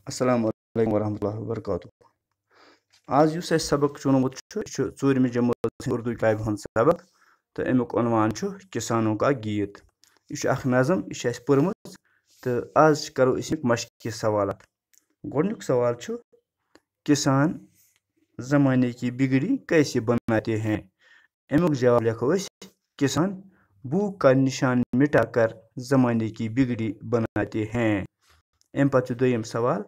अस्सलाम वालेकुम वरहमतुल्लाहि वबरकातुहू। आज युस अस सबक चुनमुत षूरमि जमात उर्दू किताब हंद सबक तो अमुक उन्वान किसानों का गीत। यह नज़म यह पर्मुत तो आज करो मशक़ी सवाल। गोडनुक सवाल किसान ज़माने की बिगड़ी कैसे बनाते हैं। अमुक जवाब लिखो किसान भूख का निशान मिटाकर ज़माने की बिगड़ी बनाते हैं। अम पत दोयम सवाल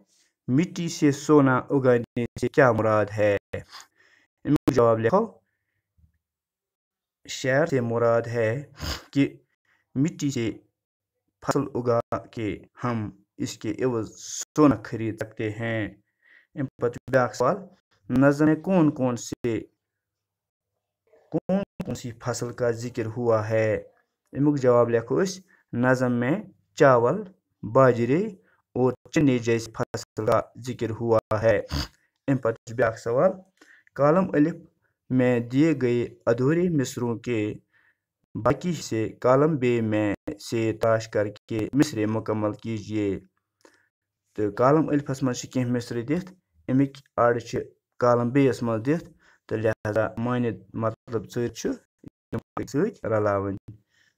मिट्टी से सोना उगाने से क्या मुराद है। अमुक जवाब लिखो शेर से मुराद है कि मिट्टी से फसल उगा के हम इसके एवज सोना खरीद सकते हैं। अम पत ब्याक सवाल नज़म में कौन कौन सी फसल का जिक्र हुआ है। अमुक जवाब लिखो नज़म में चावल बाजरे और चने जैसी फसल का जिक्र हुआ है। अम पत ब्याक सवाल कॉलम अलिफ में दिए गए अधूरे मिसरों के बाकी हिस्से कॉलम बे में से तलाश करके मिसरे मुकम्मल कीजिए। तो कॉलम अलिफस मज कह मिसर दिथ अमिक आड़ कॉलम बेस मज दिथ तो लिहाजा मान मतलब सत रलावन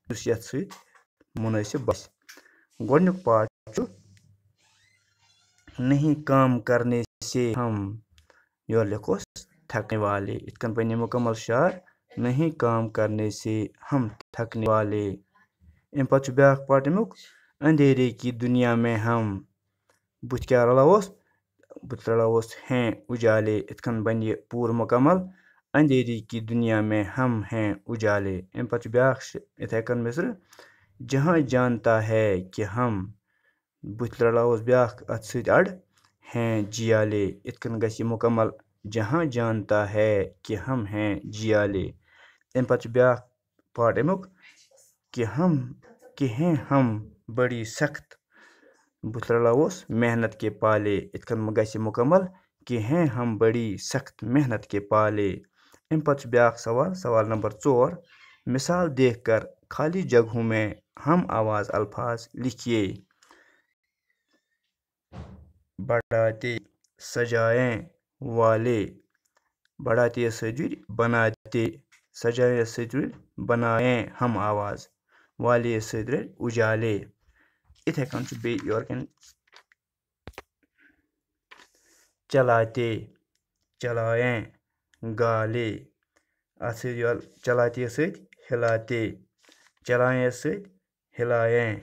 यथ सत मुनासिब बस। गोडनुक पार्ट नहीं काम करने से हम यो लिखोस थकने वाले। इतकन बने मुकम्मल शार नहीं काम करने से हम थकने वाले। अम पत ब्याक पार्ट अमुक अंधेरे की दुनिया में हम बुथ क्या रलावोस हैं उजाले। इतकन बन ये पूर मुकम्मल अंधेरी की दुनिया में हम हैं उजाले। अम पत ब्याक इथे कन मिसर जहाँ जानता है कि हम बुथ रलावोस ब्याक अत सत अड़ हैं जियाले। इतकन गस मुकम्मल जहाँ जानता है कि हम हैं जियाले। अम पत ब्याक पार्ट अमुक कि हैं हम बड़ी सख्त बुथ रलावोस मेहनत के पाले। इतकन गस मुकम्मल कि हैं हम बड़ी सख्त मेहनत के पाले। अम पत ब्याक सवाल नंबर 4 मिसाल देखकर खाली जगहों में हम आवाज़ अल्फाज लिखिए। बढ़ाते सजाएं वाले बढ़ाते सजुर बनाते सजाए सजुर बनाएं हम आवाज़ वाले सदर उजाले। इथे कन बे योर कन चलाते चलाएं गाले अत चलाते सत हिलाते चलाएं सत हिलाएं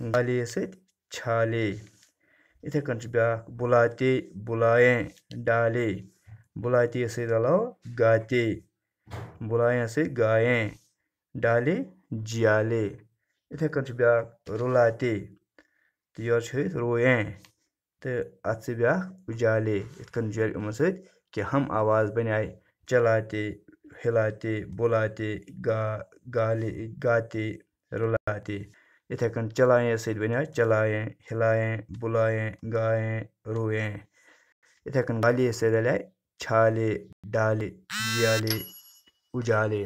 गाले सत छाले। इथे कन ब्याक बुलाते बुलाएं डाले बुलाते सत रलाओ गाते बुलाएं सत गाएं डाले जियाले। इथे कन ब्याक रुलाते तो योर रोएं तो अत ब्याक उजाले। इतकन जर यमन सत कि हम आवाज़ बनाए चलाते हिलाते बुलाते गाले गाते रुलाते। इथे कन चलाएं सत बनाए चलाएं हिलाएं बुलाएं गाएं रोएं। इथे कन गाले सत रलाए छाले डाले जियाले उजाले।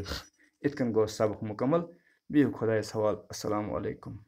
इतकन गो सबक मुकम्मल। बिहु खुदायस हवाल। अस्सलामु अलैकुम।